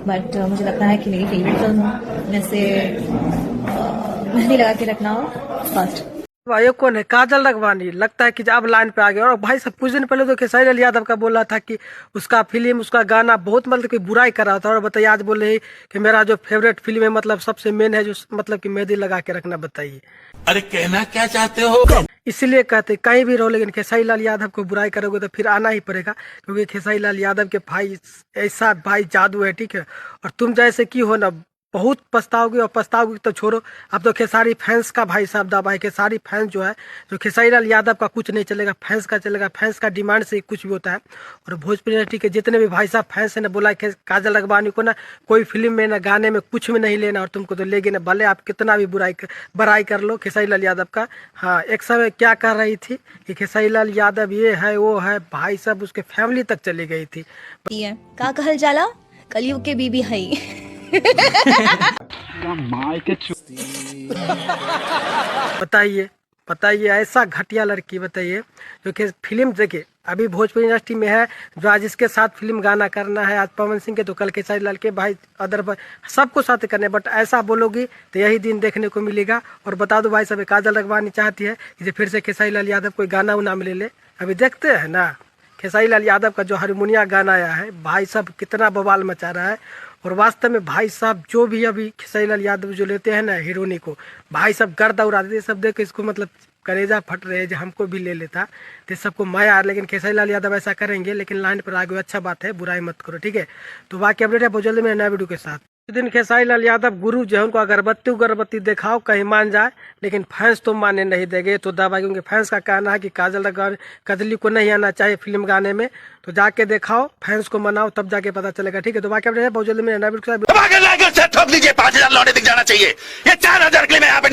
But मुझे लगता है कि मेरी फेवरेट फिल्म में से मेहंदी लगा के रखना फर्स्ट। ये कौन है? काजल रघवानी। लगता है कि अब लाइन पे आ गया। और भाई सब कुछ दिन पहले तो खेसारी लाल यादव का बोला था कि उसका फिल्म, उसका गाना बहुत मतलब कि बुराई कर रहा था, और बताइए आज बोले कि मेरा जो फेवरेट फिल्म है, मतलब सबसे मेन है, जो मतलब कि मेहंदी लगा के रखना। बताइए अरे कहना क्या चाहते हो? इसलिए कहते कहीं भी रहो, लेकिन खेसारी लाल यादव को बुराई करोगे तो फिर आना ही पड़ेगा, क्योंकि खेसारी लाल यादव के भाई ऐसा भाई जादू है, ठीक है। और तुम जैसे की हो ना, बहुत पछताओगे, और पछताओगे तो छोड़ो। अब तो खेसारी फैंस का भाई साहब दबा है। खेसारी फैंस जो है, जो खेसारी लाल यादव का कुछ नहीं चलेगा, फैंस का चलेगा। फैंस का डिमांड से कुछ भी होता है। और भोजपुरी इंडस्ट्री के जितने भी भाई साहब फैंस है ना, बोला कि काजल रघवानी को ना कोई फिल्म में ना गाने में कुछ में नहीं लेना, और तुमको तो लेगे ना, भले आप कितना भी बड़ाई कर लो खेसारी लाल यादव का। हाँ, एक समय क्या कर रही थी कि खेसारी लाल यादव ये है वो है, भाई साहब उसके फैमिली तक चली गई थी। का कहल जाला कलयुग के बीबी हई। बताइए ऐसा घटिया लड़की, बताइए जो कि फिल्म देखिए अभी भोजपुरी इंडस्ट्री में है, जो आज इसके साथ फिल्म गाना करना है, आज पवन सिंह के तो कल खेसारी लाल के भाई अदर सबको साथ करने, बट ऐसा बोलोगी तो यही दिन देखने को मिलेगा। और बता दो भाई साहब, काजल रघवानी चाहती है कि फिर से खेसारी लाल यादव कोई गाना उना में ले ले। अभी देखते हैं ना खेसारी लाल यादव का जो हारमोनिया गाना आया है, भाई साहब कितना बवाल मचा रहा है। और वास्तव में भाई साहब जो भी अभी खेसारी लाल यादव जो लेते हैं ना हीरोनी को, भाई साहब गर्दा उड़ा देते। सब देख के इसको मतलब कलेजा फट रहे हैं, जो हमको भी ले लेता तो सबको माया। लेकिन खेसारी लाल यादव ऐसा करेंगे, लेकिन लाइन पर आ गए, अच्छा बात है, बुराई मत करो, ठीक है। तो बाकी अपडेट है बहुत जल्दी मेरे नया वीडियो के साथ। इस दिन खेसारी लाल यादव गुरु जो है उनको अगरबत्ती दिखाओ, कहीं मान जाए, लेकिन फैंस तो मानने नहीं देंगे, तो दबा, क्योंकि फैंस का कहना है कि काजल रघवानी कजली को नहीं आना चाहिए फिल्म गाने में। तो जाके दिखाओ, फैंस को मनाओ, तब जाके पता चलेगा, ठीक है। तो बाकी अपडेट है बहुत जल्दी मेरे नया वीडियो के साथ। 5,000 लौटे दिख जाना चाहिए। ये 4,000 के लिए मैं यहाँ पे